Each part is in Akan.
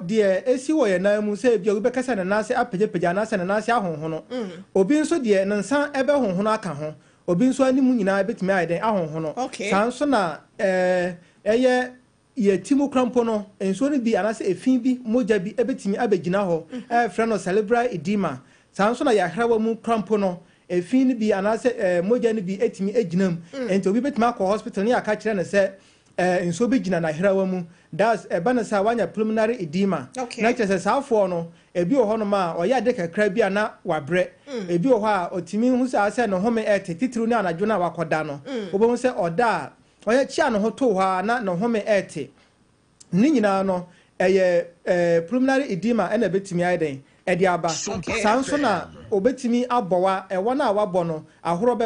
deɛ esi wɔ yɛ nan mu sɛ bi obi bɛkasa na nase apagya na se na nase ahonhono obi nso deɛ ne nsa ebe honhono aka ho obi nso animu nyinaa betumi ayɛ den ahonhono saa nso na ɛyɛ ye timu krampo no enso no bi anase efin bi mogya bi ebetimi abegyina hɔ frɛ no cerebral edema saa nso na yɛ ahrawa mu krampo no efin no bi anase mogya no bi etimi egyinam enti obi betimi akɔ hospital ne aka kyerɛ ne sɛ enso bi gina na ahrawa mu that's banasa wanya pulmonary edema na kyerɛ sɛ saafo no ebi wɔ hɔ no ma ɔyɛ ade kakra bi ana wabrɛ ebi wɔ hɔ a otimi hu sɛ ne home titiri ne anadwo na wakɔda no obo hu sɛ ɔda ɔyɛ chia no ho to hɔ na ne home ni nyinaa no pulmonary edema na betimi ayɛ den ɛde aba saa nso na obetimi abɔwa ɛwɔ na wabɔ no ahoro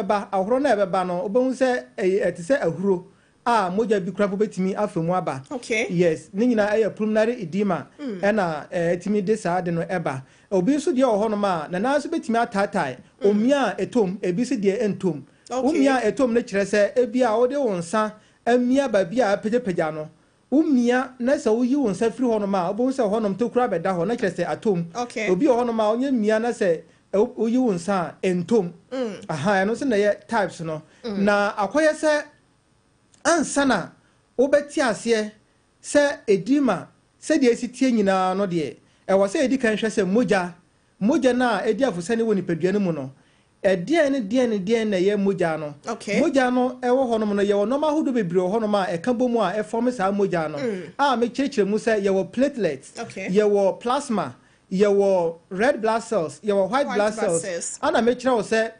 na ɛbɛba no obo hu sɛ ɛte sɛ ahuro mogya bi kura betimi afemu aba yes ni nyinaa pulmonary edema na etimi de saa de no eba obi nso de wɔ hɔ no ma na na nso betimi atatai omia etom ebi se de entom omia etom ne kyerɛ sɛ ebi a wode wo nsa amia ba bi a pagya no umia na sɛ woyi wo nsa firi hɔ no ma obo nso hɔ no to kura bɛda hɔ na kyerɛ sɛ atom obi wɔ hɔ no ma onye mia na sɛ woyi wo nsa entom ɛno so na yɛ types no na akoyɛ sɛ ansana obeti ase se edima se de esitie nyina no de ɛwɔ se edi kan hwɛ se mogya na edi afose ne woni padua no mu no ɛdeɛn na ye mogya no mogya no ɛwɔ hɔ no no ye wɔ normal hodo bebre hɔ no ma ɛka bɔ mu a ɛform saa mogya no me kyerɛkyerɛ mu se ye wɔ platelets ye wɔ plasma ye wɔ red blood cells ye wɔ white blood cells ana me kyerɛ wo se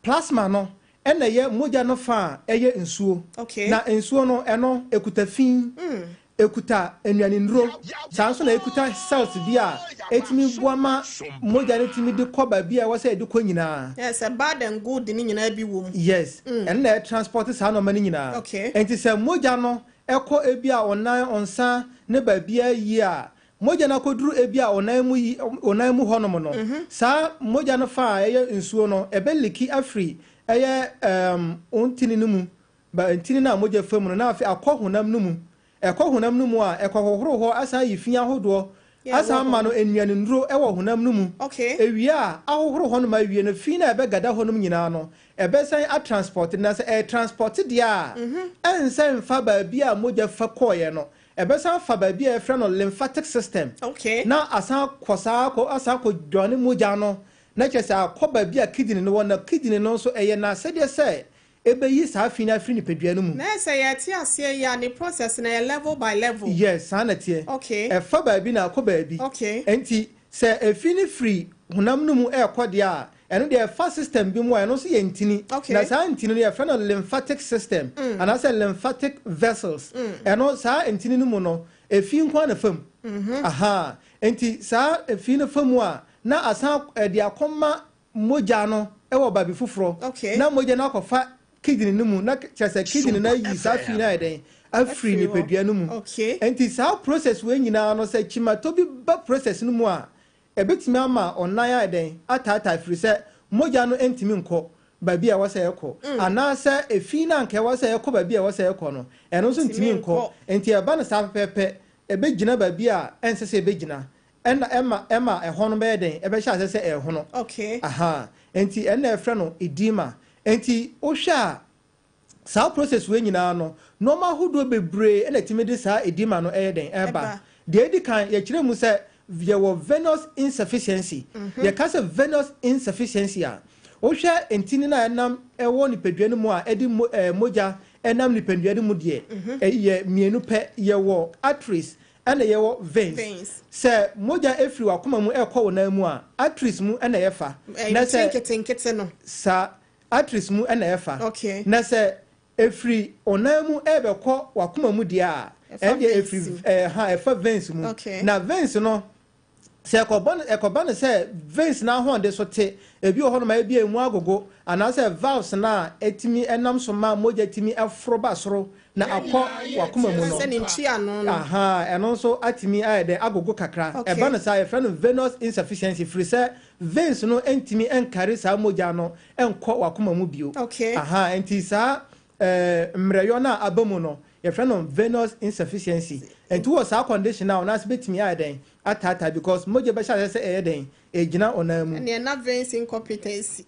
plasma no ena ye mogya no fa eye nsuo na nsuo no eno ekuta fin ekuta enuane ndro saa nso na ekuta cells bi a etimi boama mogya no timi de koba bi a wo say de ko nyina yes bad and good ni nyina bi wo mu yes and na transport saa no ma ni nyina enti se mogya no ekọ ebi a onan onsa ne ba bia yi a mogya na koduru ebi a onan mu honom no saa mogya no fa eye nsuo no ebeliki afri ontini no mu ba ntini na mogya famu no na afi akɔhonam no mu ɛkɔhonam no mu a ɛkɔhohoro hɔ asa yifia hodo asa ma no enuane nduro ɛwɔ honam no mu ewia a ahohoro hɔ no ma wie no fi na ɛbɛgada hɔ no nyinaa no ɛbɛsan a transport na sɛ transport dia a ɛnsan fa ba bi a mogya fa kɔɔyɛ no ɛbɛsan fa ba bi a ɛfrɛ no lymphatic system na asa kɔ dwane mogya no na kyesa akoba bi a kidney no wona kidney no so eye na sede se ebeyi saa fina firi ni pedua no mu na se ye ti ase ya ni process na level by level yes sanate e fa ba bi na akoba bi enti se efini free hunam no mu ekode a eno de fa system bi mu eno so ye ntini na saa ntini no ye fa no lymphatic system and as lymphatic vessels eno saa ntini no mu no efi nkwa na fam enti saa efi na famu a na asan de akoma mogya no ewo babi fufuro na mogya na akɔfa kidney no mu na kyerɛ kidney na yi saa fi na eden afri ni pedua no mu enti saa process we nyina no sɛ chimato bi ba process no mu a ebetimi ama onan eden atata afri sɛ mogya no entimi nkɔ babi a wɔsɛ ekɔ ana sɛ efi na nka wɔsɛ ekɔ babi a wɔsɛ ekɔ no ɛno nso ntimi nkɔ enti eba no saa pɛpɛ ebegyina babi a ɛnse sɛ ebegyina ena ema ehono be den ebe sha se ehono enti ena efre no edema enti o hwa saa process we nyina no normal hodo bebre ena timede saa edema no den eba de edi kan ye kire mu se ye wo venous insufficiency ye ka se venous insufficiency a o hwa entini na enam ewo ni pedua no mu a edi mogya enam ni pedua no mu de ye mienu pe ye wo arteries and ye wo veins se mogya efri wakoma mu ekɔ na mu a arteries mu na ye fa na se ketenkete no sa arteries mu na ye fa na se efri onamu ebekɔ wakoma mu dia a efri efa veins mu na veins no se ekɔba no se veins na ho de so te ebi ho no ma ebi emu agogo ana se valves na etimi enam so ma mogya timi efro ba soro na akɔ wakoma mu no se ne ntua no eno so atimi ayede agogo kakra eba no sa efra no venous insufficiency free se veins no entimi enkare sa mogya no enkɔ wakoma mu bio enti sa mreyo na abamu no your friend on venous insufficiency and towards our condition now na bit me aden atata because moja be sha say eden e gina onamu and you're not veins incompetency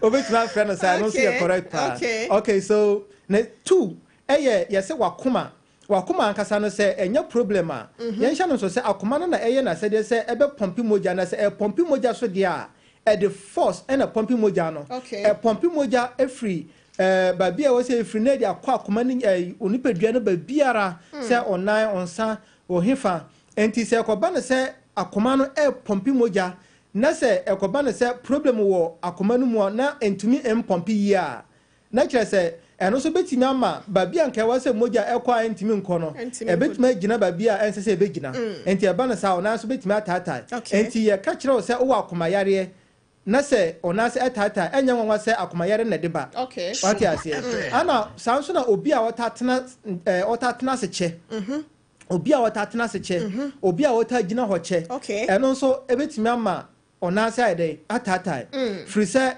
obet my friend say I don't see a correct part. Okay, so 2 yes wakuma ankasa no say enya problem a yen hya no so say akoma no na na say dey say ebe pompi moja na say e pompi moja so dey a the force and a pompi moja no e pompi moja free babia wo say free na dey akwa akoma ni onipadua no babiara say onan onsa ohefa enti say koba no say akoma no e pompi moja na say ekoba no say problem wo akoma no mu na entumi pompi yi a na kire say eno so betimi ama babia nka wa say moja ekwa entimi nko no e betimi gina babia ense say begina enti e ba no sa ona so betimi atata enti ye ka kire wo say wo akoma yare na say ona say atata enya nwa say akoma yare na deba what you say ana sanso na obi a otatena se che obi a otatena se che obi a otagina ho che eno so e betimi ama ona say dey atata free say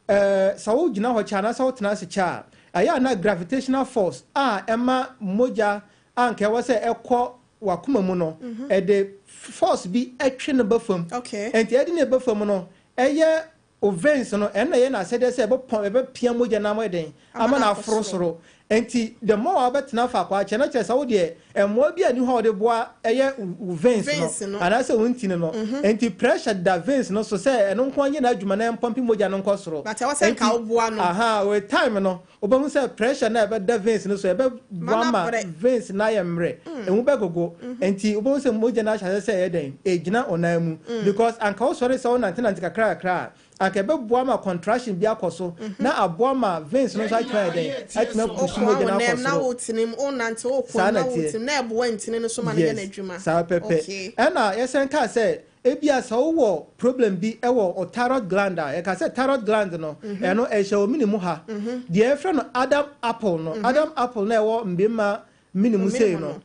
sawo gina ho cha na sawo tena se cha aya na gravitational force ema moja anke wo say ekọ wakoma mu no e de force bi etwe no bafam enti edi ne bafam no eye ovens no na ye na say dey say ebe pia moja na mo den ama na afrosoro enti the more abetena fa kwa che na che sawo de emo bi ani ho de boa eye veins no ana say wontini no enti pressure da veins no so say eno nko anye na adwuma na pompi moja no nko soro but I was saying ka boa no with time no obamu say pressure na ebe da veins no so ebe boa ma veins na ye mre emu be gogo enti obamu say moja na sha say ye den e gina onamu because anka wo sori say wona ntina kra anka be boa ma contraction bi akoso na aboa ma veins no so atwa den atma push moja na akoso na wotinim onante okwo na wotim na ebo wantini no so ma na adwuma sa pepe ena yesen ka say ebia sa wo problem bi ewo thyroid gland e ka say thyroid gland no eno e hye o minimu ha de e frɛ no Adam apple na ewo mbema minimu sei no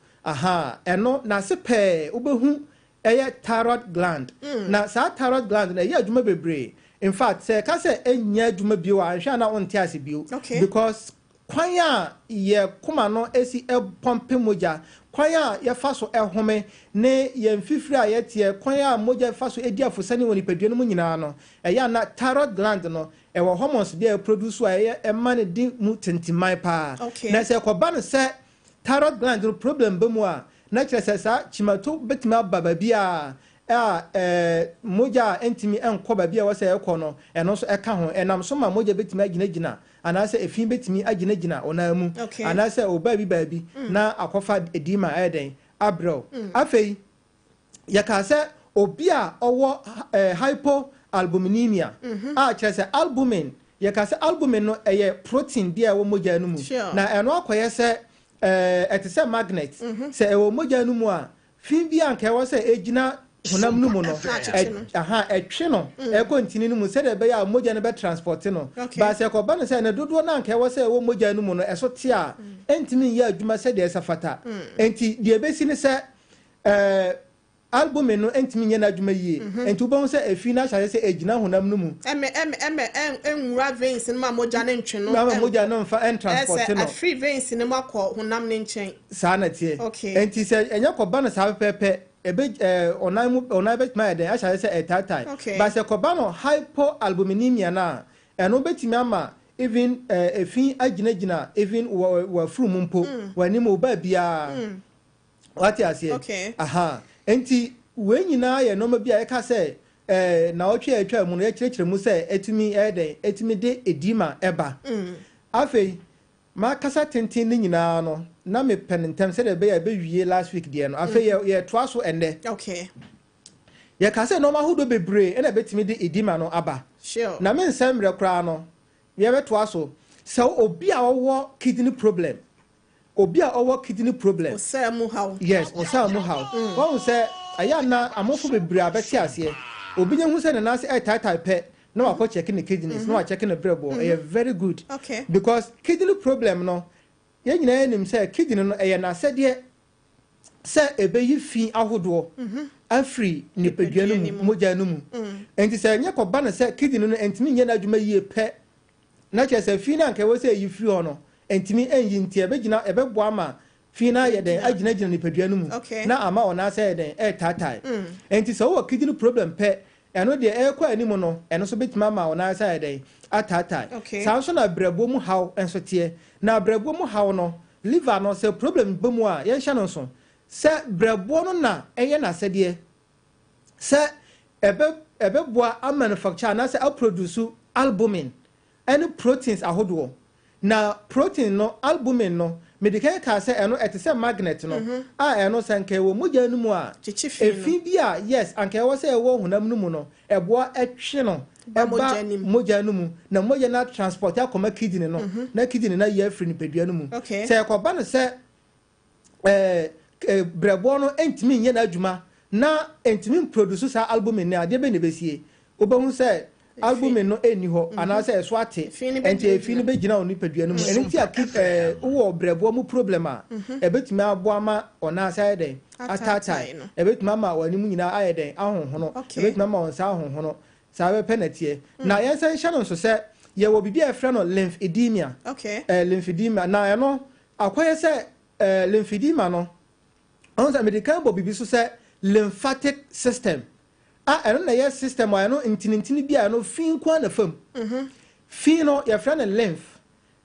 eno na se pe obehu eye thyroid gland na sa thyroid gland na ye adwuma bebre in fact say ka say enya adwuma bi wa anhwa na onte ase bi because kwanya ye kuma no esi pompe moja kwanya ye faso ehome ne ye mfifiri a ye tie kwanya moja faso edi afosani woni padua no nyina no ya na thyroid gland no wo hormones bi produce a ye emane di mu tentimai pa na se ko ba no se thyroid gland no problem be mu a na kire se sa chimato betima baba bia moja entimi enko ba bia wo se ekọ no eno so eka ho enam so ma moja betima gina ana se efin betimi agina onamu ana se oba bi baabi na akofa edima eden abro afei yaka se obi a owo hypoalbuminemia kire se albumin yaka se albumin no eye protein dia wo moja no mu na eno akoye se etese magnet se e wo moja no mu a fin bi anka wo se egina honam no mu no etwe no e kontini no mu se de be ya moja no be transport no ba se ko ba no se na dodo na anka wo se wo moja no mu no eso te a entimi ya adwuma se de esafata enti de ebesi ne se albumin no entimi nya na adwuma yie enti wo se efi na hya se egina honam no mu enwura veins no ma moja no ntwe no ma moja no mfa en transport no free veins no makọ honam ne nchen sa na tie enti se enya ko ba no sa pepe ebe onai betma eden acha se etatai ba se koba no hypoalbuminemia na eno betimi ama even efin agina even wa frum mpo wani mo ba bia what you say enti we nyina ye no ma bia e ka se na otwe atwa mu no ye kirekire mu se etimi eden etimi de edima eba afei ma kasa tenten ni nyina no na me pentem se de be ya be wie last week de no afei ye toa so ende ye ka se no ma hodo bebre e na betimi de edima no aba na me nsemre kra no ye be toa so obi a owo kidney problem osamu how yes osamu how won se aya na amofo bebre abeti ase obi nye hu se na se tai pe no wa checking the kidneys no wa checking the brebo very good because kidney problem no ye nyina enim say kidney no na sede se ebeyi fi ahodo afri ni pedua no moja no mu enti se nye ko ba na se kidney no entimi nye na adwuma yie pe na che se fi na nka we se yi fi ho no entimi enyi ntie begina ebeboa ma fi na ye den agina gina nipadua no mu na ama ona say den tatai enti so wo kidney problem pe eno de ekwa animu no eno so betima ma ona say den atatai sa so na brabo mu haw enso tie na brabo mu haw no liver no say problem bamu a ye hya no so se brabo no na eye na sede se ebeboa a manufacture na say a produce albumin any proteins ahodo na protein no albumin no medical ka say eno etese magnet no a eno sanke wo mogya no mu a efi bi a yes anke wo say wo honam no mu no eboa etwe no eba mogya no mu na mogya na transport akoma kidney no na kidney na ye afri ni pedua no mu say ekoba no say brebo no entimi nye na adwuma na entimi produce sa albumin na ade be ne besie obahu say albumin no eni ho ana say eso ate enti efi ni begina oni padua no mu enti wo brebo mu problem a ebetimi abo ama ona say den atatai ebetimi ama wani mu nyina aye den ahonhono ebetimi ama won sa ahonhono sa be penetie na yensan hye no so say ye wo bibia efre no lymphedema lymphedema na no akoye say lymphedema no on say medical bo bibi so say lymphatic system eno na yes system wa no intini bia no fin kwa na fam fin no ye fra na lymph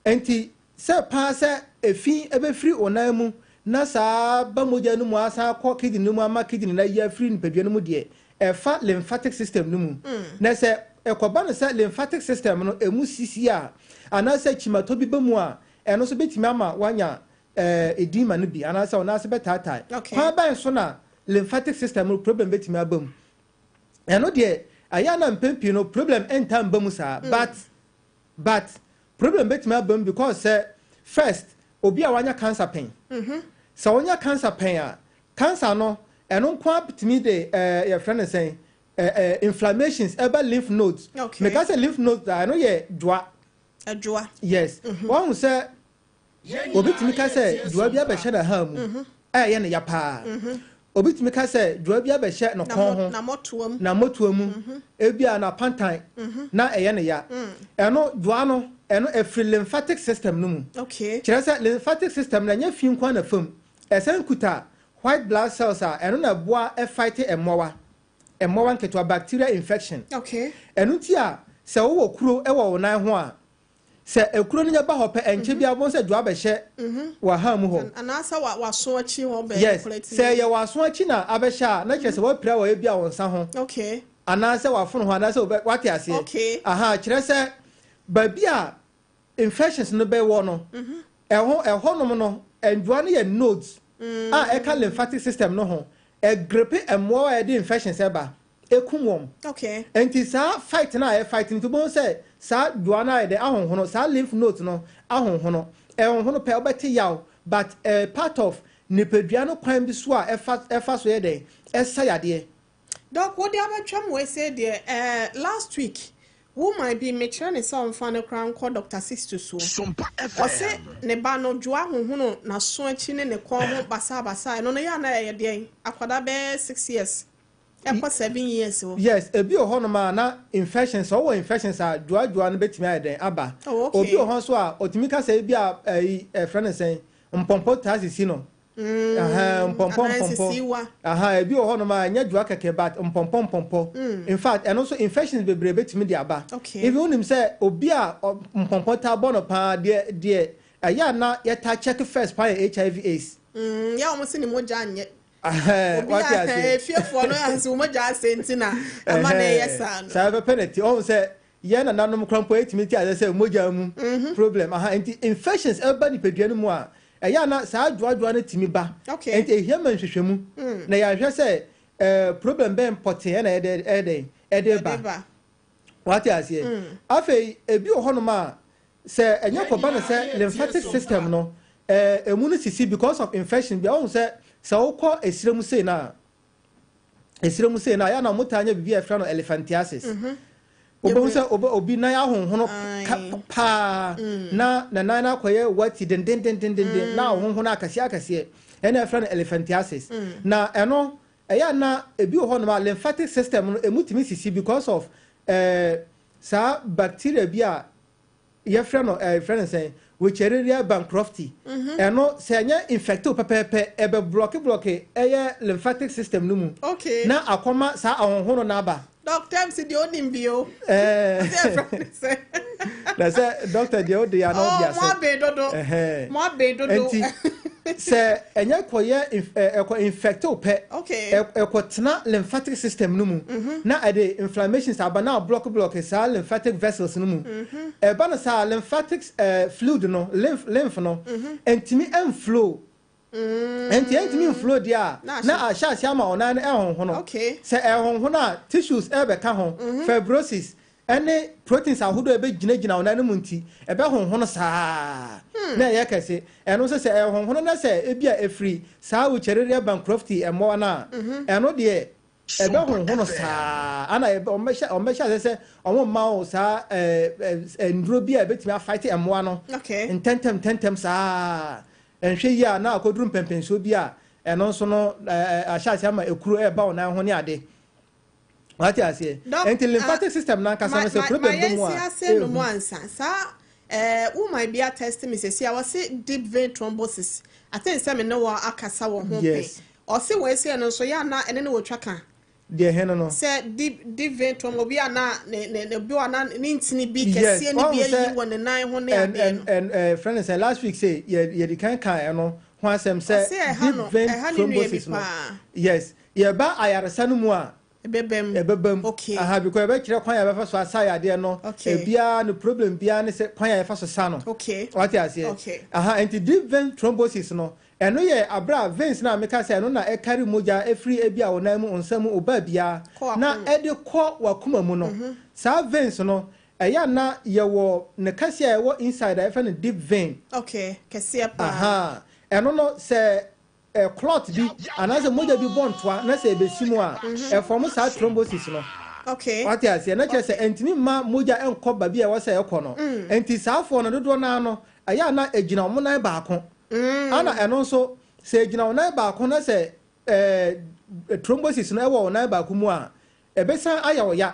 enti se pa se efin ebe free onan mu na sa ba moja no mu asa kwa kidney no mu ama kidney na ya free ni pedua no mu de e fa lymphatic system no mu na se ekoba no se lymphatic system no emu sisi a ana se chimato bi ba mu a eno so betimi ama wanya edema no bi ana se ona se betatai kwa ban so na lymphatic system no problem betimi abam eno de aya na mpempi no problem enta mbam sa but problem betimi abam because first obi a wanya cancer pain so wanya cancer pain a cancer no eno kwa betimi de your friend is saying inflammations about lymph nodes because lymph nodes I know ye dwa yes one say obetimi ka say dwa bia be hye na ha mu ye ne ya pa obetimi ka say dwa bia be hye no kon ho na motuam ebia na pantan na ye ne ya eno dwa no eno every lymphatic system no mu kire say lymphatic system na nya fi nkwa na fam esen kuta white blood cells a eno na boa fight emowa nketo bacterial infection enu ti a se wo kuro wo wonan ho a se ekuro nya ba ho pe enche bia bon se dua be hye wa ha mu ho anasa wa so achi ho be se ye wa so achi na abehya na kire se wa pira wa bia won sa ho anasa wa fono ho anasa wate ase aha kire se ba bia infections no be wo no eho no no endua no ye nodes e ka lymphatic system no ho a gripe and more infections eba ekumwom enti sa fight na fighting to bon say sa duana de ahonhono sa lymph nodes no ahonhono ehonhono pe obeti yaw but part of nipadua no kwan bi so a efa so ye de esayade doc what dey abetwam we say there last week who might be mature some fan crown called Dr. Sisto so Sompa ose ne ba no dwa honhono na so achi ne kon ho basa no ya na ye de akwada be 6 years e kwa 7 years o yes ebi ohono ma na infections o infections a dwa no betimi ayeden aba obi ohon so a otimi ka say bi a friend say mpompo tasisi no mpompo ebi ohono ma nya dwa keke but mpompo in fact and also infections bebre betimi di aba even unim say obi a mpompo ta bono pa de aya na ye ta check first pa HIV AIDS ya omo se ni moja anye what you say fearful no as moja sentina ama na yesa no sa be penalty o say ye na nanom krampo etimi ti as say moja mu problem infections everybody pedua no mu a eya na sa dwa na timi ba enti ehia man hwehwemu na ya hwe say problem be important na ede ba what you say afei ebi ohonoma a say enya ko ba na say lymphatic system no emu no sisi because of infection bi o say so ko esiremu sei na ya na mutanya bibi afra no elephantiasis obo say obi na ya honhono pa na na akoye wati den na honhono akase ena afra no elephantiasis na eno eya na ebi ho no lymphatic system no emutimi sisi because of sa bacteria bi a ye fra no friend say wucheria bankruptcy eno se anya infected pepepe ebe block lymphatic system no mu na akoma sa ahonhono na aba doctor si de onim bio na say doctor de odi ya na odia say mo abedodo se enya koye infected pe ekotena lymphatic system no mu na ade inflammations aba na block sa lymphatic vessels no mu eba na sa lymphatic fluid no lymph no entimi flow entimi flow dia na asha ama ona na ehonhono se ehonhono a tissues ebeka ho fibrosis any proteins ahodo ebe gina ona no munti ebe honhono saa na ye kase eno se honhono na se ebia efri saa wuchereria bankruptcy emo na eno de ebe honhono saa ana ebe omesha se omo ma saa ndro bia ebetimi a fight emo no intentem saa enhwe ya na akoduru pempenso bia eno so no asha ama ekuru eba ona ho ne ade what you say until lymphatic system na kasa no say problem do mo no mo ansa sa who might be a test me say I was say deep vein thrombosis I think say me no wa akasa wo ho pe o say we say no so ya na ene no wotwa kan de he no say deep vein thrombo bia na ne bi wa na ni ntini bi kese ni bi yi wo ne nan ho ne ade and friend say last week say ye di kan no ho asem say deep vein thrombosis no yes ye ba ayaresa no mu a ebebem aha because ebe kire kwan ya be fa so asaya de no ebia no problem bia ne se kwan ya fa so sa no what you say aha anti deep vein thrombosis no eno ye abra veins na meka say no na e carry moja efri ebia wona mu onsam oba bia na e de kọ wakuma mu no sa veins no eya na ye wo ne kase e wo inside e fa no deep vein kase pa aha eno no se clot bi anaze moja bi bontoa na se ebesimu a e form sa thrombosis no what you say na chese entimi ma moja enko ba bi e wo se ekọ no enti sa afọ no dodo na no aya na ejina omo nan baako ana eno so se ejina onan baako na se thrombosis no e wo onan baako mu a ebesan aya wo ya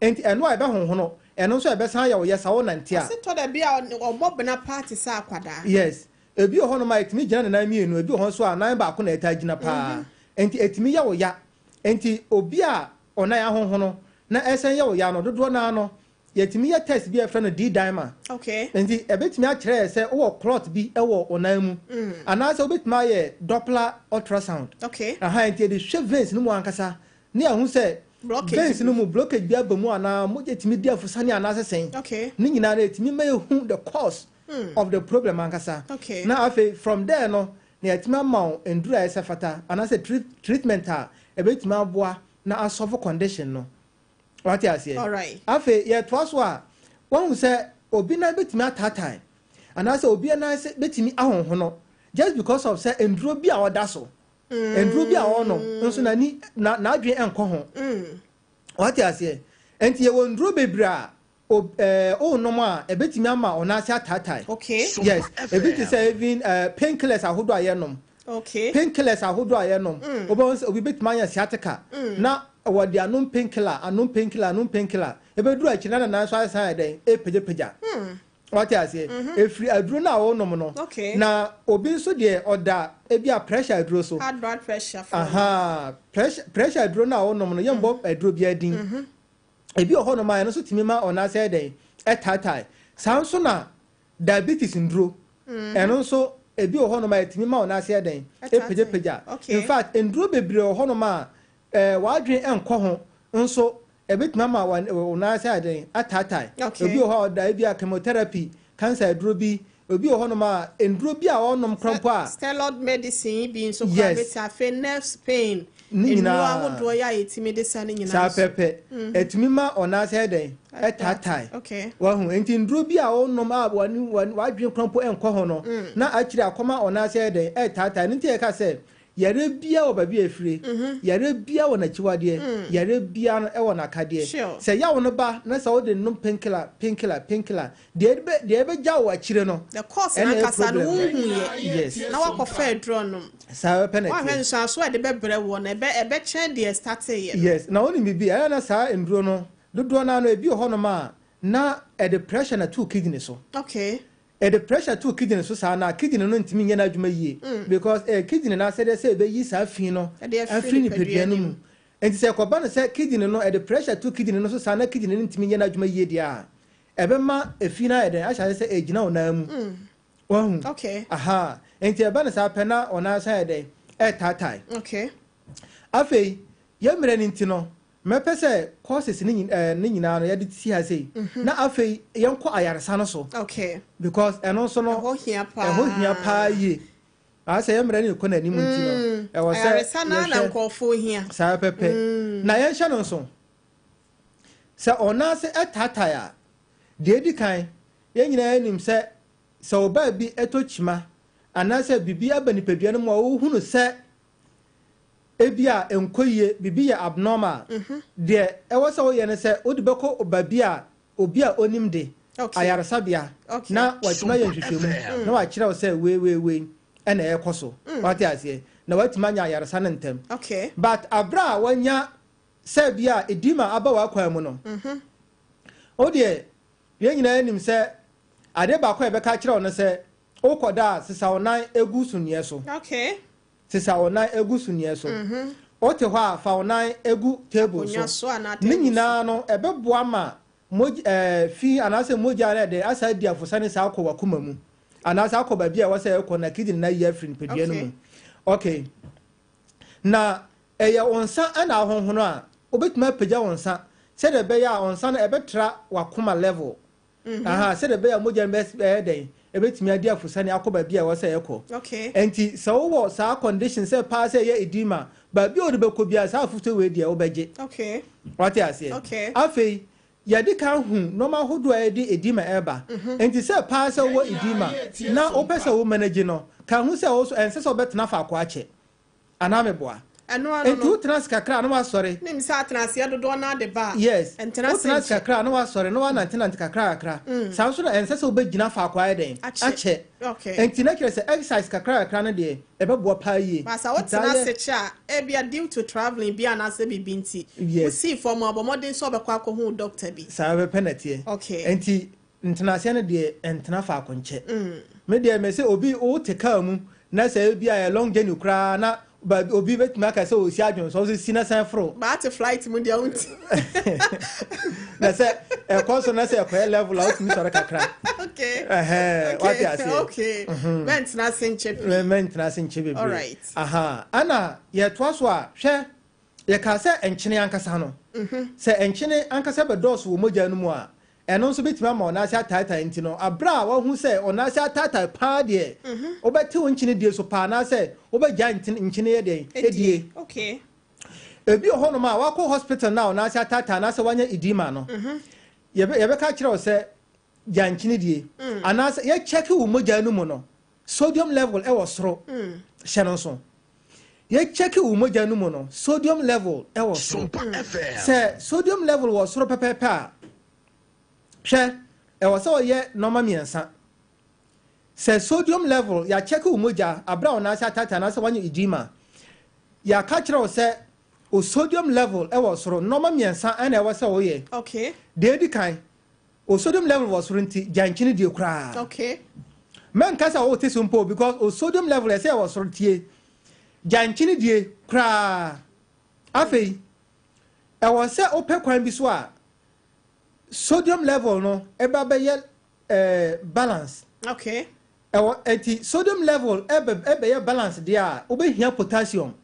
enti eno a ebe honhono eno so ebesan aya wo ya sa wo nanti a se to da bia omobena party sa akwada yes ebi ohono ma etimi gina na mienu ebi ohon so anan baako na eta gina pa enti etimi ya wo ya enti obi a onan ahonhono na esen ya wo ya no dodo na no yetimi ya test bi efra no D dimer enti ebetimi a kire se wo clot bi e wo onan mu ana se obetimi aye Doppler ultrasound aha enti de hwe veins no mu ankasa ne ahu se veins no mu blockage bi abamu ana mo yetimi di afusane ana sesen ni nyina na etimi ma ehu the cause of the problem ankasa na afi from there no na yetimi ma endura ese fata ana se treatment a ebetimi aboa na asolve condition no what you say all right afi ye to aso a won say obi na betimi atatai ana say obi na say betimi ahonhono just because of say enduro bi a oda so enduro bi a ono nso na ni na adwe enko ho what you say enti ye won enduro bebra o no ma ebetimi ama ona say atatai yes ebiti say even painkillers ahodo ayenom painkillers ahodo ayenom obi betimi anya sciatica na what the anum painkiller ebedu a china na so asan den peja what you say efri aduro na wo nom no na obi nso de oda ebia pressure aduro so high blood pressure pressure aduro na wo nom no yembo aduro bi adin ebi oho no ma no so timima ona say den etatai sanso na diabetes nduro eno so ebi oho no ma timima ona say den peja in fact nduro bebre oho no ma wadwe enko ho nso ebetuma ma wona say den atatai obi ho da bia chemotherapy cancer duro bi obi ho no ma enduro bi a onom krampo a steroid medicine bi nso kwa beta fe nerve pain enu ahodo ya etimi de sa nyina sa pepe etimi ma ona say den atatai wa hu enti nduro bi a onom a wadwe krampo enko ho no na akiri akoma ona say den atatai nti e ka say yare bia wo babi afire yare bia wo na chiwade yare bia no e wo na kade se ya wo no ba na se wo de no painkiller de be ja wo akire no the course na kasa no hu yes na wa ko fa draw no sa penalty wa hwen so de be bre wo na be chen de start ye yes na woni bibi aya na sa enduro no dodo na no ebi ho no ma na e depression na two kidney so the pressure to kidney so sa na kidney no ntimi nya na adwuma yie because kidney na say be yi sa fi no afi ni pedua no mu enti say ko ba no say kidney no the pressure to kidney no so sa na kidney no ntimi nya na adwuma yie dia ebe ma afi na eden a sha say ejina ona mu okay aha enti ebe na sa pena ona sa eden tatai okay afei ye mre ni ntino mepese courses ni nyina no ye de ti ha sei na afei ye nko ayaresa no so okay because eno so no ho hia pa ye asa ye mre ni ko na ni mu ntino e wo se ayaresa na nkofo hia sa pepe na ye hye no so se ona se etataya de di kan ye nyina nim se oba bi etochima anase bibi abani pedua no mo hunu se ebia enkoye bibi ya abnormal de ewo se wo ye ne se odi beko obabia obi a onim de ayaresabia na watima ye nhwehwemu na wa kire wo se we ena ekoso wati ase na watima nya ayaresa ne ntem okay but abra wanya se bia edima aba wa kwa mu no odi ye nyina anim se ade ba kwa ebeka kire wo ne se okoda sisa onan egu sunye so okay sisa onan egu sunye so ote ho a fa onan egu table so ni nyina no ebeboa ma fi anase moja na de asa di afosane sa akwa kuma mu anase akwa bia wo se ekọ na kidin na ye afrin pedua no mu okay na eya onsa ana ahonhono a obetuma pagya onsa se de be ya onsa na ebetra wakuma level aha se de be ya moja be den ebetimi adi afusane akoba bia wo se ekọ okay enti so wo sa condition se pa se ye edima ba bi odi beko bia sa afuto we dia wo beje okay what you say okay afei yadi kan hu normal hodo a yadi edima eba enti se pa se wo edima na opese wo manage no kan hu se wo so ense so betena fa akwa ache anameboa entu transkakra no wasore nim sa transia dodo na de ba yes transkakra no wasore no wana tenant kakra sa so na ense so begina fa akwa eden ache okay enti na kire se exercise kakra no de ebeboa pa yie ba sa what na se cha e bia due to traveling bia na se bibinti we see for mo modern so bekwa ko hu doctor bi sa be penalty okay enti international de entena fa akonche me de me se obi o te ka mu na se bia long journey kra na but obi bet maka so si adwon so sina san fro ba to flight mu dia unti na se e koso na se e level out mi sore kakra okay what you say okay ment na senche be all right ana ye to so a hwe ye ka se enchene ankasa no se enchene ankasa be dos wo moja no mu a eno nso betima ma ona sia tata enti no abra wa hu se ona sia tata pa de obeti wonchine die so pa na se obegya nchine ye de edie okay ebi ohono ma wa ko hospital na ona sia tata na se wanya edima no ye be ka kire o se gya nchine die ana se ye check wo moja no mu no sodium level e wo soro hye so ye check wo moja no mu no sodium level e wo soro se sodium level wo soro pepepe a hwe e wo se o ye normal miensa se sodium level ya check wo moja abra ona sia tata na se wanya edema ya ka kire o se o sodium level e wo soro normal miensa ana e wo se o ye okay de di kan o sodium level wo soro nti janchine die kura okay men kasa o te sumpo because o sodium level e se wo soro tie janchine die kura afei e wo se o pe kwan bi so a sodium level no eba be ye balance okay eti sodium level ebe ye balance dia obehia potassium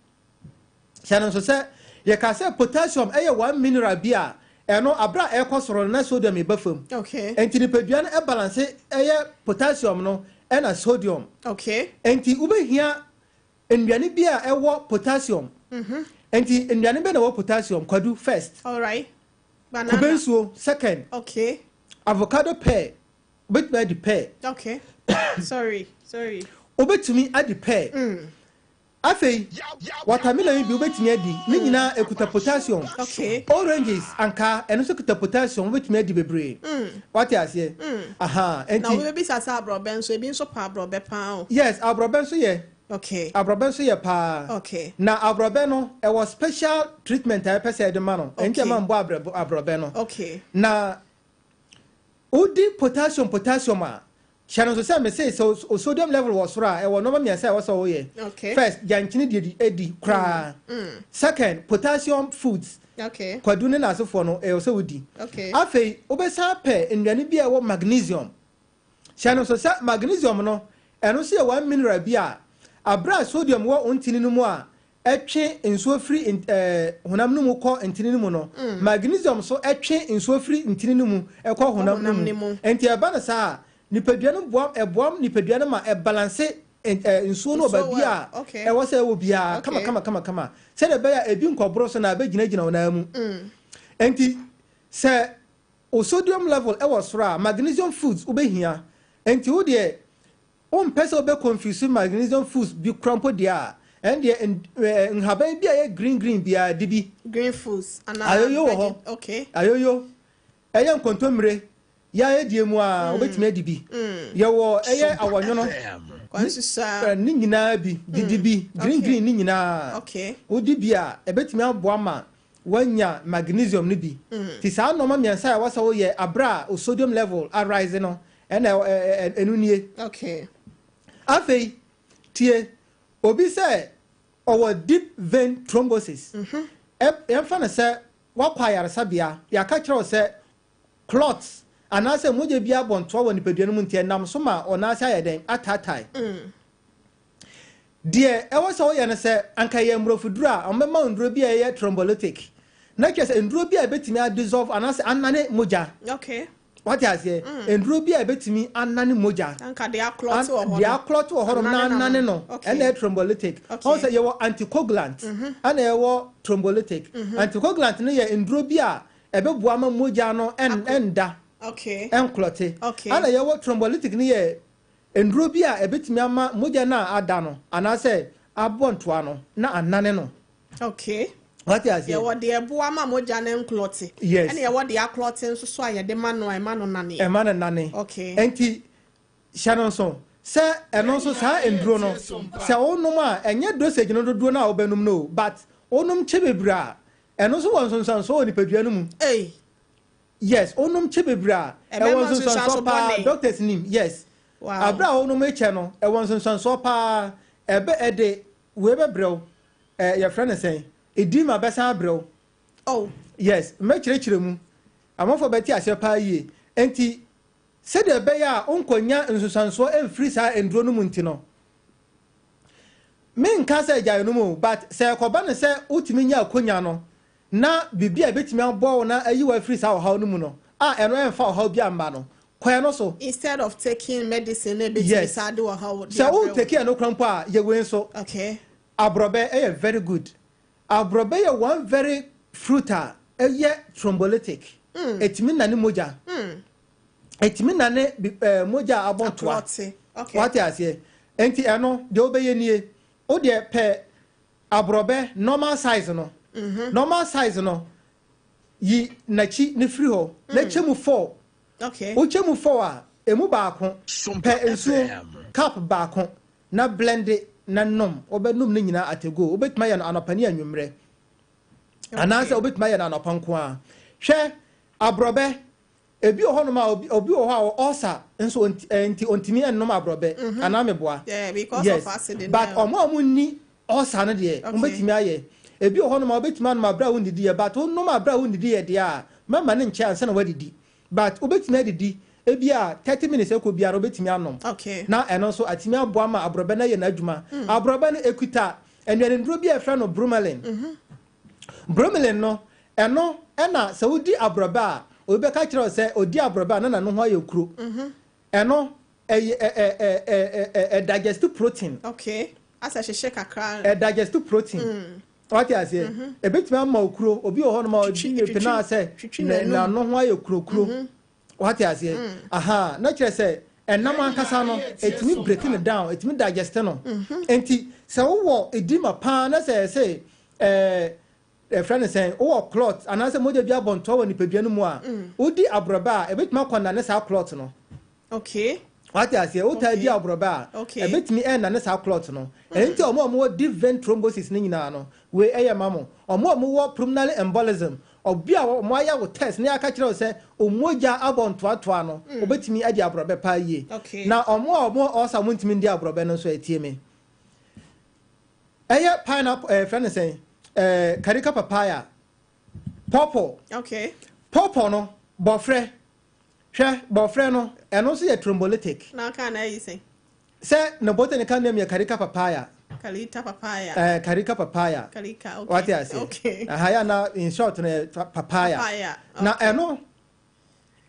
channel so say ye ka say potassium eye 1 mineral bia eno abra e kosoro na sodium e bafam okay enti ni pedua no e balance eye potassium no e na sodium okay enti obehia enduane bia e wo potassium enti enduane be na wo potassium kwadu first all right banana kubensuo second okay avocado pear obetumi adi pear okay sorry obetumi adi pear afei watermelon bi obetumi adi ni nyina ekuta potassium okay oranges anka eno so kuta potassium obetumi adi bebre what you say enti na we be sasa abroben so ebi nso pa abrobe pa yes abroben so ye okay abroben so ye pa okay na abroben no e was special treatment I pese de ma no enti ma mbo abroben no okay na udi potassium a Channel so say me say so sodium level was ra e wo no me say was so ye. Okay. First, janchini di edi kra. Second, potassium foods. Okay. Kwadune na asofo no e so wudi. Okay. Afei, obesa pe nnuane bi e wo magnesium. Channel so say magnesium no eno so ye 1 mineral bi a abra sodium wo ontini no mu a etwe nsuo firi honam no mu kɔ ntini no mu no magnesium so etwe nsuo firi ntini no mu ekɔ honam no mu enti eba na saa nipadua no boam nipadua no ma balance nsuo no ba bia ɛwɔ sɛ ɛwɔ bia kama sɛ de bɛya ebi nkɔboro so na abegyina wona mu enti sɛ o sodium level ɛwɔ soro a magnesium foods wobɛhia enti wo de o mpɛsɛ wobɛ confuse magnesium foods bi krampo dia and nhaban bia ye green bia dibi green foods and ayoyo okay ayoyo eya nkontomre ya edie mu a obetime adibi ye wo eye awonyo no kwansusa ni nyina bi dibi green ni nyina okay odi bia ebetime aboa ma wanya magnesium ni bi ti sa no ma miensa ya wasa wo ye abra o sodium level arise no enunie okay afei tie obi say our deep vein thrombosis emfa na say wakwa yaresabia ya ka kire say clots anase moje bia bonto wa nipadua no ntie nam so ma onase ayeden atatai de e wo so ye ne say anka ye mrofuduru a omema nduro bia ye thrombolytic na kese nduro bia betimi a dissolve anase anane moja okay what you say enduro bia betimi anane moja anka they are clot or horom na anane no and thrombolytic also ye wo anticoagulant and ye wo thrombolytic anticoagulant no ye enduro bia ebeboa ma moja no enda okay enclote and ye wo thrombolytic no ye enduro bia ebetimi ama moja na ada no anase abontoa no na anane no okay what you say? Yeah, what the boama moja na clotting. Yes. And yeah, what the clotting so ya de man nani. E man nani. Okay. Enti Shannon so. Say eno so sa enduro no. Say onum a enye dosage no do na obenum no, but onum chebebra. Eno so won so nipadua no mu. Eh. Yes, onum chebebra. E won so pa doctor's name. Yes. Wow. Abra onum eche no, e won so pa ebe ede we be brew. Your friend is saying Edima besa bro. Oh. Yes, me chire mu. Amofo beti ase pa yie. Enti se de be ya onkonya nsusanso emfiri sa enduro no mu ntino. Me nka se gya no mu, but se koba ne se utimi nya akonya no. Na bibia betimi abo na ayi wa free sa ha no mu no. Ah eno emfa ha bia amba no. Kwa no so instead of taking medicine betimi sa do ha. So o take eno krampo a ye we so. Okay. Abrobe very good. Abrobe ye one very fruiter eye thrombolytic etimi na ne moja etimi na ne moja abontoa okay what you say enti eno de obeye nie o de pe abrobe normal size no yi nachi ne free ho na chemu 4 okay o chemu 4 a emu baako pe ensuo cup baako na blend na nom obenum ne nyina atego obetuma ye no anopani anwumre ananse obetuma ye no anopanko a hwe abrobe ebi ohonum a obi oho a osa nso enti ontimi ennom abrobe anameboa yeah because of acid but omo ni osa no de obetumi aye ebi ohonum a obetuma no abra wondidi ye but onnom abra wondidi ye de a mama ne nche anse na wadidi but obetumi adidi ebia 30 minutes eko biara obetimi anom okay na eno so atimi aboa ma abrobe na ye na adwuma abrobe no ekuta enwere nduro bi efra no bromelain no eno na saudi abrobe a obi ka kire se odi abrobe na no ho ayekuro eno digestive protein okay asa sheshe kakra digestive protein what you say ebetimi ama okuro obi ho no ma odi epena se na no ho ayekuro what you say aha na kire se enam ankasa no etimi breaking it down etimi digest no enti se wo edima pa na se friend saying clot and as a moja bia bonto woni padua no mu a odi abroba ebetimi akonda ne sa clot no okay what you say o ta di abroba ebetimi na ne sa clot no enti omo deep vein thrombosis ni nyina no we eyamamo omo wo pulmonary embolism obia mo aya wo test na aka kire say omoja abontoatoa no obetimi adi abrobe pa yie na omo osa montimi ndi abrobe no so etie me eye pineapple friend say karika papaya purple purple no bofre hwe bofre no eno so ye thrombolytic na ka na yi say no botanical name ye karika papaya Karika papaya. Karika papaya. Karika, okay. What I say? Okay. Haya na in short papaya. Papaya. Okay. Na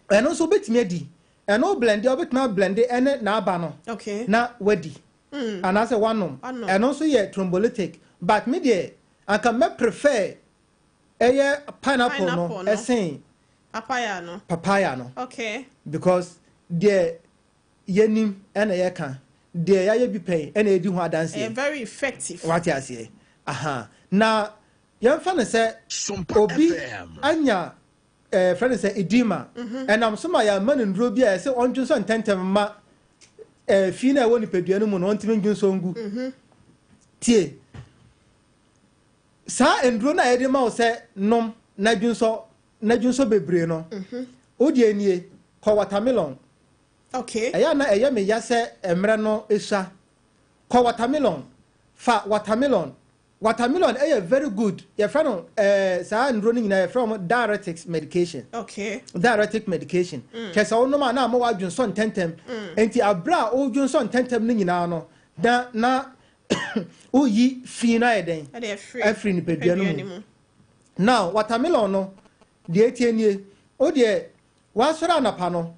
eno so betime di. Eno blend obetma blend ene na aba no. Okay. Na wadi. And I say one eno so ye thrombolytic. But me dey I can me prefer pineapple no esen papaya no. Papaya no. Okay. Because the yenim ene ye kan de ya bi pay and edi ho adanse very effective what you say na yemfa ne say obi anya friend say edima and am soma ya man ndro bi a say onju so ntentem ma fi na woni peduanu mu no ontimi nju so ngu tie sa ndro na yede ma wo say nom na dwun so bebre no odi anie ko watermelon. Okay. Aya na eye me yase emre no esua. Ko watermelon. Fa watermelon. Watermelon very good. Your friend no sa ndro ni nyina from diuretic medication. Okay. Diuretic medication. Kesa wo no ma na ma wadwun so ntentem. Enti abra o dwun so ntentem ni nyina no. Da na o yi fi na eden. Afri ni peduanu mu. Now watermelon no de etienie o de wasora anapa no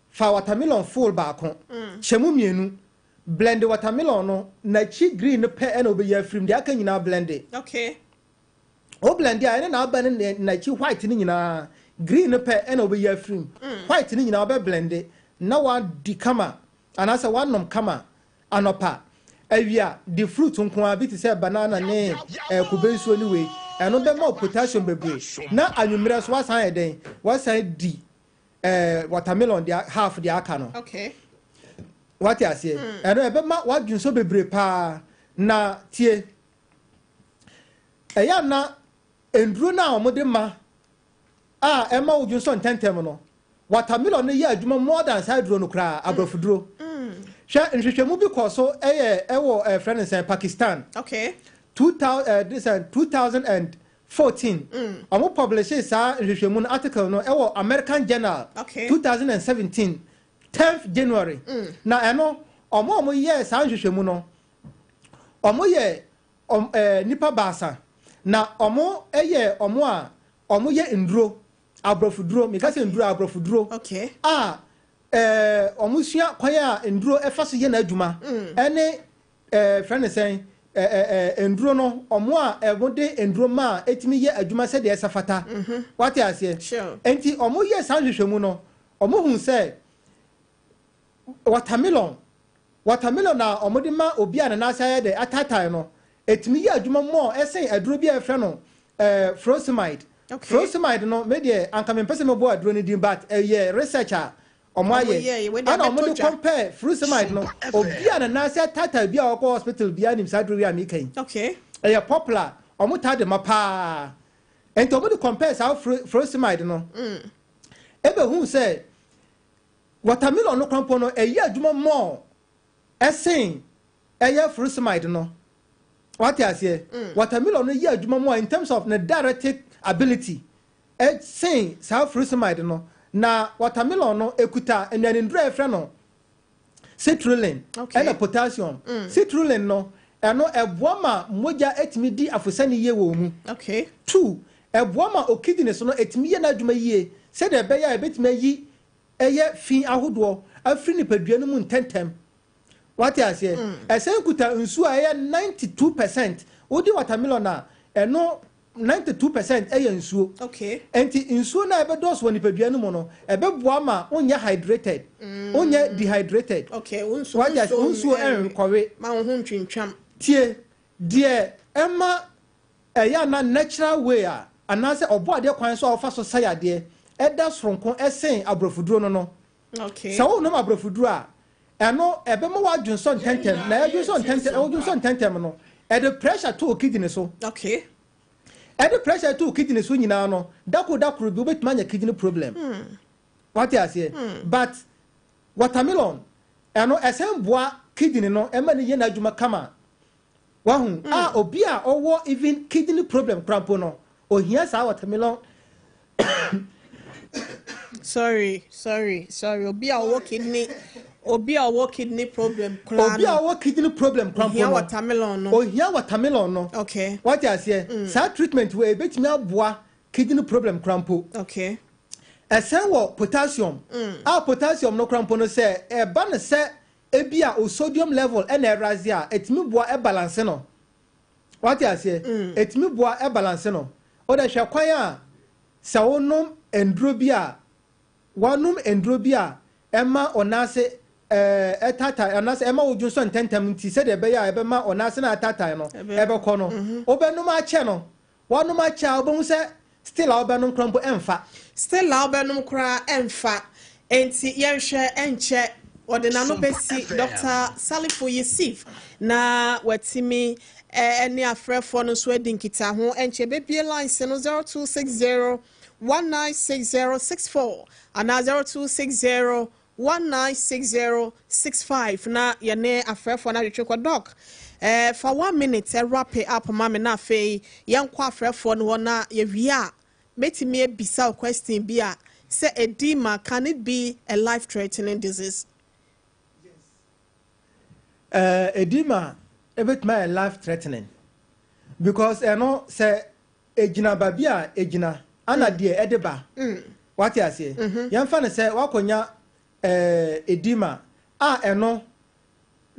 fa watermelon full baako chemu mienu blend watermelon no na chi green pe e na obeya frim de aka nyina blend. Okay. O blend ya na aba na chi white ni nyina green pe e na obeya frim white ni nyina obe blend na wa di kama anasa wanom kama anopa awia the fruit nko a bit say banana ne kubensuo ni we eno be ma potassium bebre na anwumre so wasan eden wasan di watermelon dia half dia aka no. Okay. What you say? Eno ebe ma wadwun so bebre pa na tie eya na enduro na omode ma ema wudwun so ntentem no watermelon no ye adwuma more than side duro no kra abrofuduro nhwehwemu bi kɔ so ɛwɔ friend in Pakistan. Okay. 2014 ɔmo publish saa nhwehwemu no article no ɛwɔ American Journal. Okay. 2017 10th January na ɛno ɔmo yɛ saa nhwehwemu no ɔmo yɛ nipa baasa na ɔmo yɛ nduro abrofuduro meka sɛ nduro abrofuduro. Okay. Omusua kwaya nduro efaso ye na adwuma ene friend saying nduro no omo a ebode nduro ma etimi ye adwuma se de esafata what you say sure enti omo ye sanhwehwemu no omo hu se watermelon na omo de ma obi ana na asa de atatai no etimi ye adwuma mo esen aduro bi e fre no furosemide. Okay. Furosemide no me de anka me pese me bo aduro ni din but researcher omoye ana omo compare furosemide no obi ana na say tata bia o hospital bia nim sadro wi amikan. Okay. Popular omo tade mapa enti omo compare sa furosemide no ebe hu say watermelon no krampo no adwuma more esen furosemide no what you say watermelon no adwuma more in terms of the diuretic ability esen sa furosemide no na watermelon no ekuta enani ndra efre no citrulline and potassium. Citrulline no eno eboama moja etimi di afosani ye wo mu. Okay. 2 eboama okidine so no etimi ye na adwuma yie se de be ya ebetimi yi eye fin ahodo afri ni paduanu mu ntentem. What you say esen kuta nsu a 92% odi watermelon na eno 92% nsuo. Okay. Enti nsuo na ebe dos woni paduanu mo no ebe boa ma onya hydrated onya dehydrated. Okay, nsuo enkowe ma ho ntwintwam tie de ema eya na natural way a anase obo ade kwan so ofa so sayade eda soronko esen abrofuduro no. Okay. So no abrofuduro a eno ebe mo wadwun so ntentem na adwun so ntentem no e the pressure to kidney so. Okay. the pressure to kidney so nyina no dakro bi obetuma nya kidney problem what you say but watermelon eno esemboa kidney no ema ne ye na adwuma kama wahu obi a owo even kidney problem crampo no ohia sa watermelon sorry obi a owo kidney problem crampo no ohia watermelon no okay what you say sa treatment we betimi aboa kidney problem crampo okay esen wo potassium potassium no crampo no say e ba ne say ebia o sodium level e na eraze a etimi boa e balance no what you say etimi boa e balance no o da hwa kwan a sa wonum endro bi a wanum endro bi a ema onase etata onase ema ojunso ntentam nti se de be ya ebe ma onase na atata no ebe ko no obenum a che no wanum a che obon se still obenum crampo emfa still obenum kra emfa enti yenhwe enche Ordinano Besi, Dr. Salifo Yusuf, na watimi any afre for no swedding kita ho enche baby line 0260 196064 and 0260 196065 na yene afre for na retwe doc for 1 minute wrap it up mama na fe yankwa afre for no na ye wia betimi ebisa question bia say edema can it be a life threatening disease? Edema ebet my life threatening because no say ejina babia ejina ana de edeba what you say yamfa ne say wakonya edema eno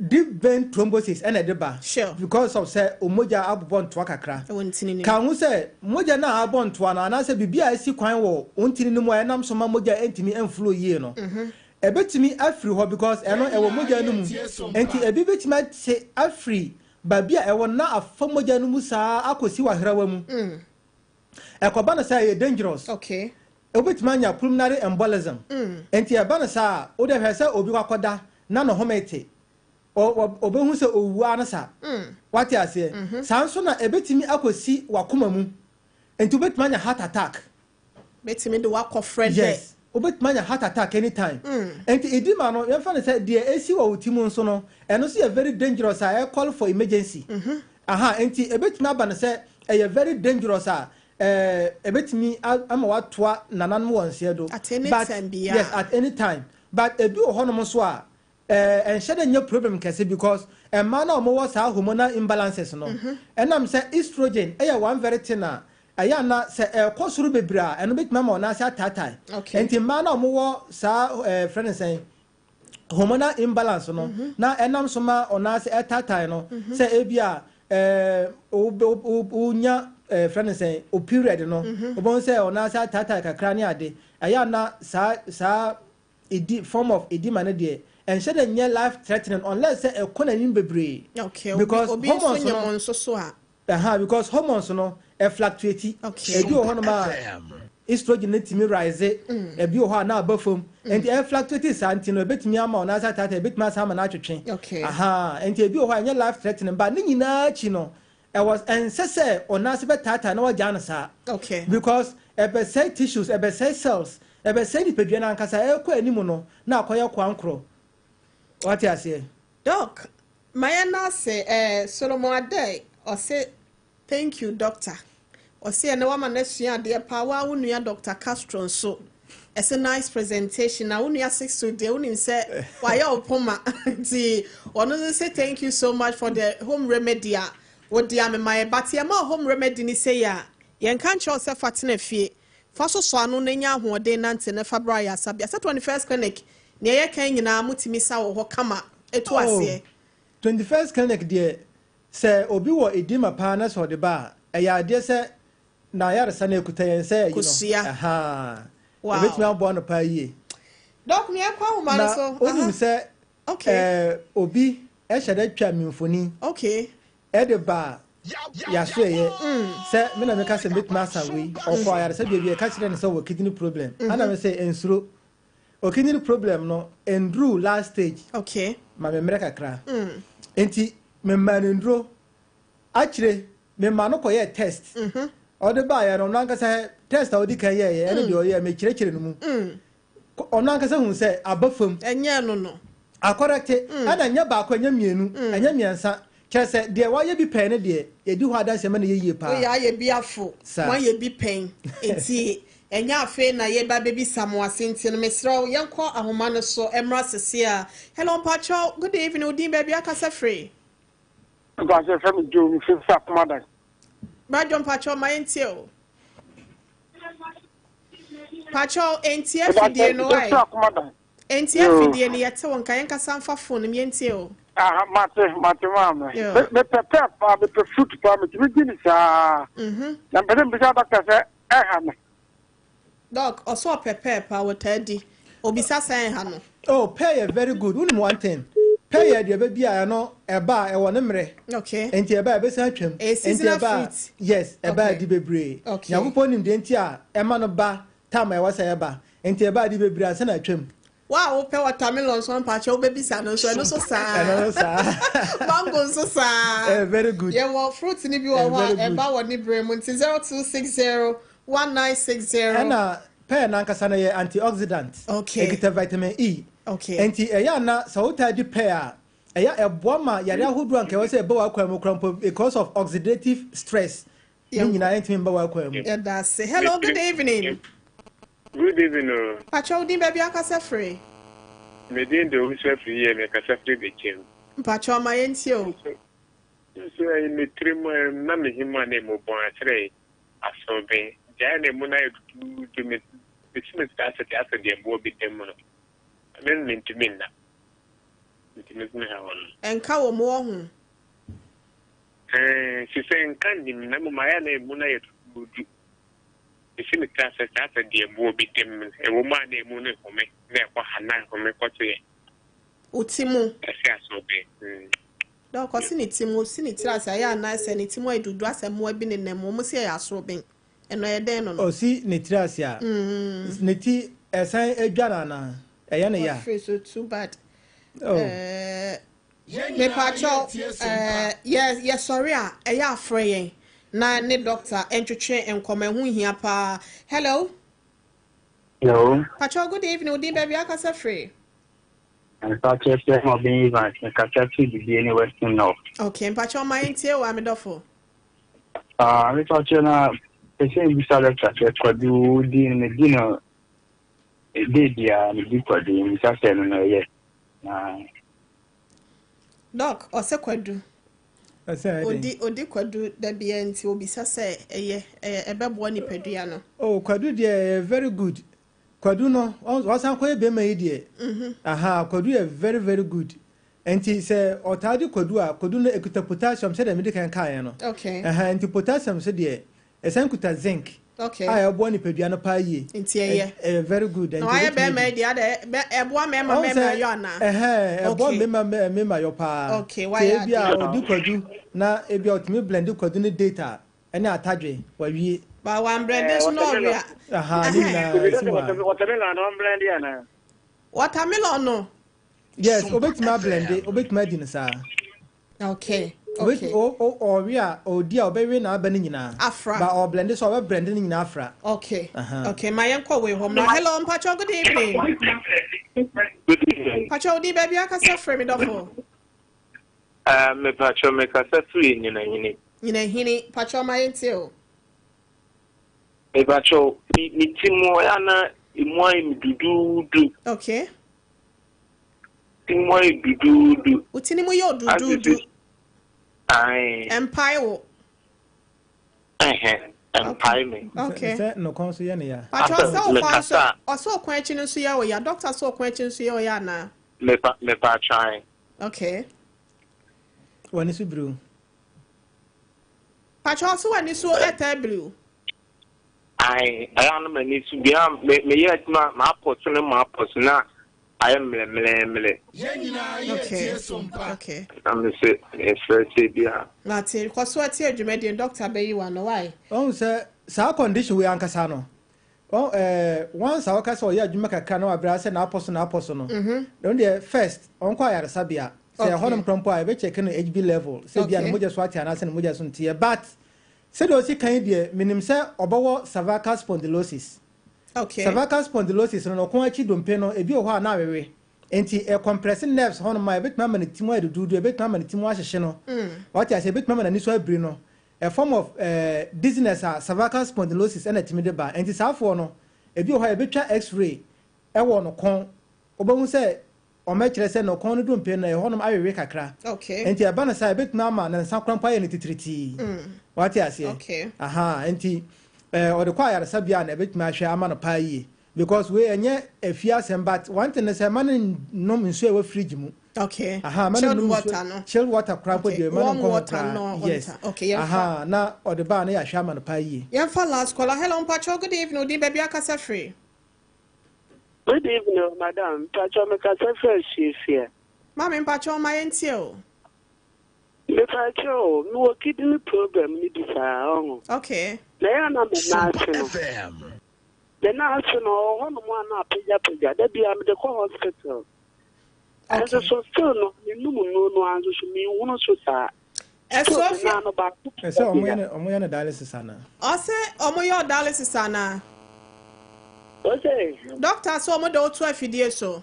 deep vein thrombosis and edeba sure because of say omoja abobon to akakra ka hu say moja na abon to na say bibia esi kwan wo ontini ni mo enam so ma moja entimi enflow yie no ebetimi afri ho because eno ewo moja no mu enti ebibetimi se afri babia ewo na afa moja no mu saa akosi wa hrawa mu ekoba na say dangerous okay obetimi anya pulmonary embolism enti eba na saa o de hwese obi kwakoda na no homete obehu se owu anasa what you say sanso na ebetimi akosi wakoma mu enti obetimi anya heart attack betimi de wakofred yes obetimi anya heart attack anytime enti edima no yemfa ne say de esi wa utimu nso no eno so very dangerous I call for emergency enti ebetimi aba ne say e very dangerous ebetimi ama watoa nanan mo wonse do at any time bia yes at any time but ebi ohonom so a and shade no problem kese because a man or more was hormonal imbalances no and I'm say estrogen one very thinner ayana say kosuru bebra and bit mama na say tatai okay and man or more sa friend saying hormonal imbalance no na enam so ma ona say tatai no say ebia unya friend saying o period no obon say ona say tatai kakra ni ade ayana sa form of edema na de and should near life threatening unless say a conanin bebre okay because hormones because hormones no fluctuate okay ebi o honoma estrogen netimi rise ebi o ho na abafom and e fluctuate santino betimi ama ona sa tata betimi sama na atwetwe okay and ebi o ho anya life threatening ba ni nyina chi no it was and say ona se betata na wajana sa okay because ebe say tissues ebe say cells ebe say ni pedua na nkasa e kwa animu no na akoye kwankro. What you say? Doc, my na say Solomon Ade or say thank you doctor. Or say no woman nesuya de power unuya Dr. Castro so. It's a nice presentation. Na unuya 6 today unim say why you poma. Ti ono say thank you so much for the home remedy. What dia me my but ya ma home remedy ni say ya. Yen kan cho say fatena fie. Fa so so anu na nya hoden nante na February asabia. Say 21st clinic. Niye kan nyina mutimi sa wo ho kama eto ase 21st clinic de se obi wo edima pa na so de ba eya de se na yare sa na ekutayen se you know ebetimi abo no pa yi doc me akwa homa no so onim se okay obi e hede twa mimfoni okay e de ba ya so ye se me na me ka se betimi asa we okwa yare se bia ka kire ne se wo kidney problem ana me se ensuro okidney problem no endru last stage okay ma me mreka kra enti me manendro akire me ma no koye test Or the buyer on Nanka test or the career, and you make children. On Nanka who say, above him, and yeah, no. I correct it, and I never back when you mean, and Yamiansa. Just said, dear, why you be paying, dear? You do what that's a money year, pa. Yeah, you be a fool. Why you be paying? It's and ya fain na ye baby Samoa since in Miss Row, young call a woman so Emras here. Hello, Pacho. Good evening, Udin baby. I can say free. Because your family do up mother. Bad John Pacho, my auntie. Pacho ain't here for dear no way. Ain't here for dear yet one can some for phone, me auntie. Mate, mama. The pepper, the fruit farm, it's beginning. And then beside Doctor said, Dog, or so pepper power teddy. Obisa saying, Hano. Oh, pay a very good one thing. Pay a dear baby, I know a bar, a one memory. Okay. And your baby sent him. A season fruit. Yes, a bar de bebre. Okay. Now, upon him, the entire a man of bar, time I was a bar, and your body baby, I sent a trim. Wow, pay watermelon, some patch, your baby son, so I know so sad. Mango so sad. Very good. Yeah, well, fruits in you are about what Nibram 0260 1960. And pay Nankasana antioxidant. Okay. Get vitamin E. Okay. And Yana, so the pair. A bomber, Yara who drunk, I was a boa crumple because of oxidative stress. You know, I ain't yeah, that's say hello, good evening. Good evening. Pacho, di baby, I can say free. Me didn't do it free, and I can say free the king. Pacho, my auntie. So I need 3 more, none of him, my name of Bonatre. I saw me. Jane Muna to me. The Smith started after the Bobby Demon. I mean, to Minna. And cow more. She saying, can't you remember my name Muna? The Smith started after the Bobby Demon, a woman named Muna for me. Therefore, Hannah for me, what's it? Utimu. I saw me. No, cause in it, I am nice and it's more to dress and more been in them, almost say I saw being. And I then on. Oh, see, Nitrasia. Niti, a sign a janana. A yana, so too bad. Oh, Me pacho, yes, sorry, a ya fraying. Na ne doctor, entry and come and here pa. Hello. no, Pacho, good evening, dear baby, I can say free. and Patrick will be even a catcher to be any Western North. Okay, Pacho, my auntie, I'm a duffel. We thought you know, the same beside that could do the dinner. Did ya, the deeper the Mr. Yes. Doc, or sequadu. I said, Odi kwadu da bia nti obisa say ebebo ni peduano. Oh, Kwadu, dear, very good. Kwadu no, was I'm quite be made, dear. Aha, Kwadu, very, very good. And he said, or Tadi Kwadua, Koduna equita potassium, said a medical cayano. Okay. Aha, and to potassium, said, dear, a sankuta zinc. Okay. I have one peduano pie. Inti Very good. No, I be made the other ebo member yana. A one member your pa. Okay, why do Kwadu na ebi otimi blend Kwadu data. And now Tadre, where we. But one brand is no. Aha, Watermelon, I'm brandy. Watermelon no. Yes, obet my blend, obet my dinner, sir. Okay. Okay. Or we are, oh dear, baby, now bending Afra. But our blenders or blending in Afra. Okay. Okay, my uncle way home now. Hello, Pacho, good evening. Pacho, di baby, I can say for me, Duffo. Me Pacho make a free in a hini, Pacho, my auntie. Me Pacho, ni Timoana, in do. Okay. Timoy do. Utinimu yo do. Aye. Empire. Empire me. Okay. No consul, yeah. Pacho, so question so ya doctor so question so ya na. Me pa try. Okay. When is blue? Pacho so when is so blue. I am need to be me yet my person na I am mele. Okay. Okay. I'm say it's first dia. That's it. Cause what here Jumedian doctor be you know why? Oh, sir, sa condition we ankasano. Oh, once our castle ya Jumaka cano abrasa na apostle no. Don't the first on quire sabia. Say a honum crumpo I be checking HB level. Say the moja swati and asan moja suntia but Said also kind dear, minim say obawo cervical spondylosis. Okay. Cervical spondylosis no ko achi dompe no ebi o ho na wewe. Enti e compressing nerves hono ma bit mama ne timo edudu bit mama ne timo ahyehye no. What I say bit mama na ni so abiri no. A form of dizziness cervical spondylosis and a timid bar. Enti sa for no ebi o ho e betwa x-ray e wo no kon obahu say o ma kire say no kon no dompe na e hono awewe kakra. Okay. Enti aba na say bit mama na nsa krampa ye ne titriti. What I say? Okay. Aha, enti or the choir sabia na bit ma hwe ama no pa yi. Because we enye afiasem but one thing is man no nso e wa fridge mu. Okay. Aha, man chilled water no. Chilled water crap with man water no. Yes. Okay. Aha, na or the bar na ya hwa man pa yi. Yan fa last caller. Hello Pacho, good evening. Odi baby akasa free. Good evening, madam. Pacho me kasa free here. Mama Pacho my entie. Me Pacho, no kidney problem ni bisa. Okay. Na ya na me na no. The nurse no one na peja that be am the hospital. And so still no no and so me won so sa. So omo na dialysis ana. O se omo yo dialysis ana. Okay. Doctor so omo do to afidie so.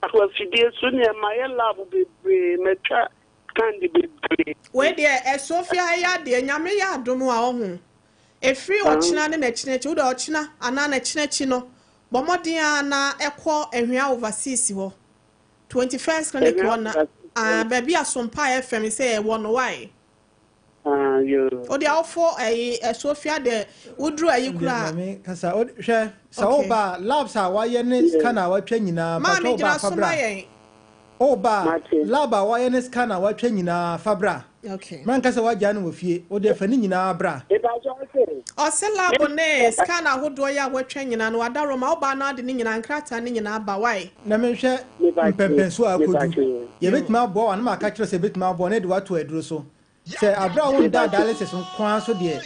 Afidie so ne my lab be metra can be. We there Sofia ya de nyame ya adomu a ohun. Efri ochina ne nachinachi wo de ochina ana nachinachi no bomodin na ekọ ehwia overseas wo 21st clinic one baby Sompa FM say e won why yo o de awfo Sofia de wudru ayi kura me kasa o hwe sa oba labs a wa ye ne scanner wa twa nyina ma me gina Sompa oba laba wa ye ne scanner wa twa nyina fabra. Okay. Man kasa wa janu wo fie o de fani nyina bra. O se labo ne scan ahodo ya watwa nyina no adaro ma oba na de ne nyina nkrata ne nyina ba why na me hwe mpempenso akodu ye betima abo wa na ma ka kire se betima abo na de wato aduro so se abra won da dialysis nkwan so de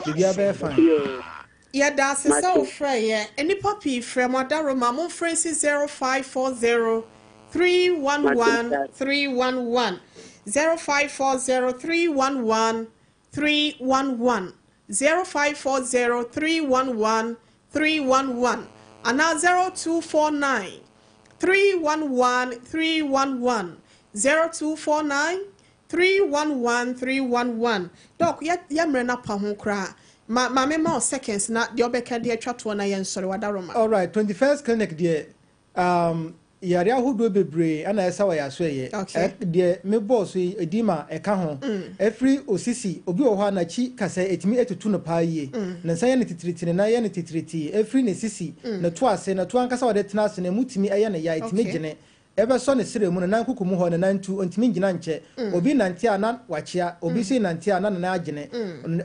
bibia be fan ya da se so frɛ ye eni papi frɛ mo adaro ma mo Francis 0540 311 311 0540 311 0540 311 and now 0249 311 311 0249 311 311 doc ya mrena pa ho kra ma me ma seconds na de obeka de atwa to na yen sori wadaroma. All right, 21st clinic there yare ahodo bebre ana esa wa yaso ye de me boss edima eka ho every osisi obi wo ho na chi kasa etimi etutu no pa ye na nsa ye ne titiriti na ye ne titiriti every ne sisi na to ase na to ankasa wa de tena ase na mutimi eye ne ya etimi gine ebe so ne sire mu na nkuku mu ho na nantu ontimi gina nche obi nanti ana wachia obi si nanti ana na agine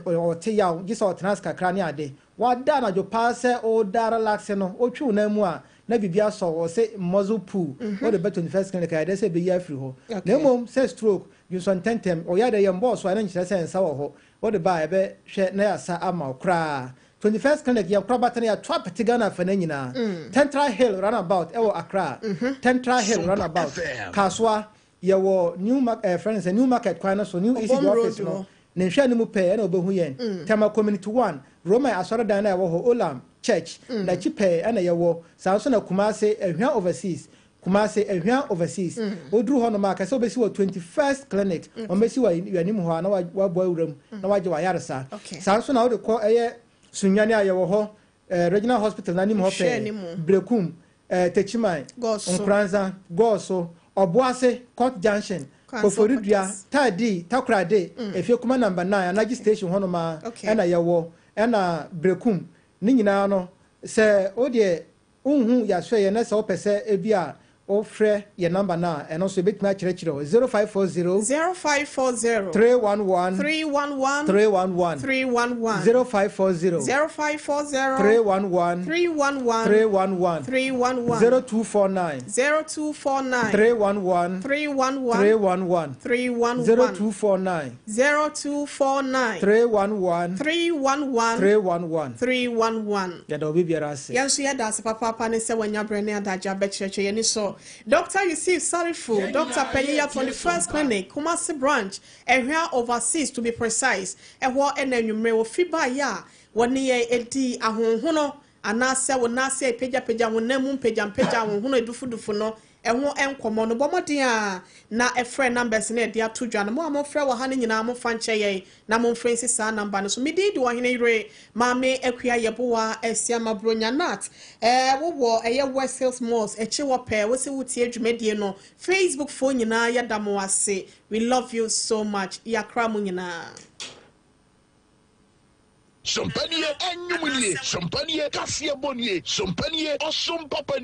o te ya gisa o tena ase kakra ne ade wa da na jo pa se o da relax no o twu na mu a na bibia so o say muzzle pool or the better 21st clinic I say be year free ho na mom say stroke you so tentem o ya de yem boss so na nkyere say nsa wo ho o de ba ebe hwe na ya sa ama okra 21st clinic ya kra batana ya twa petigana fa na nyina Central Hill runabout e wo Accra Central Hill runabout kaswa ye wo new friends new market kwana so new easy office no ne hwe ne mu pe na obehu yen tema community 1 Roma asore dan na e wo ho Olam church na chipe ana yewo sanso na Kumase ehwa overseas Kumase ehwa overseas oduru ho no maka se obesi wo 21st clinic obesi wa yanim ho na wa boa wuram na waje wa yaresa sanso na wo de ko eye sunyane ayewo ho regional hospital na nim ho pe Brekum Techimai Nkranza Goso Obuase Court Junction Oforidua Tadi Takrade efie kuma number 9 Anaji station ho no ma na yewo na Brekum ni nyina no se o de unhu ya so ye na se o pese e bia o frɛ ye number na eno so betima kyerɛkyerɛ 0540 0540 311 311 311 311 0540 0540 311 311 311 311 0249 0249 311 311 311 311 0249 0249 311 311 311 311 ya da obi biara ase yanso ya da ase papa ne se wanya brene adaja be kyerɛkyerɛ ye ni so Dr. Yusuf Sarifu, Dr. Penya 21st Clinic, Kumasi Branch, and here overseas to be precise. And what and then you may fiba ya, 1 year 80 a hono, and nasa will not say peja when nemun peja when huno dufu no. Eho enkomo no bomodia na e friend numbers na dia to dwa no mo frɛ wo ha ne nyina mo fanche ye na mo mfrɛnsi sa number no so medi di wo hene ire maame akua yeboa asia mabronya nat wo eye West Hills Malls echi wo pɛ wo se wutie dwumadie no Facebook fo nyina ya damo ase. We love you so much yakra mo nyina. Sompanie enyumunie, sompanie kasie bonie, sompanie osum papa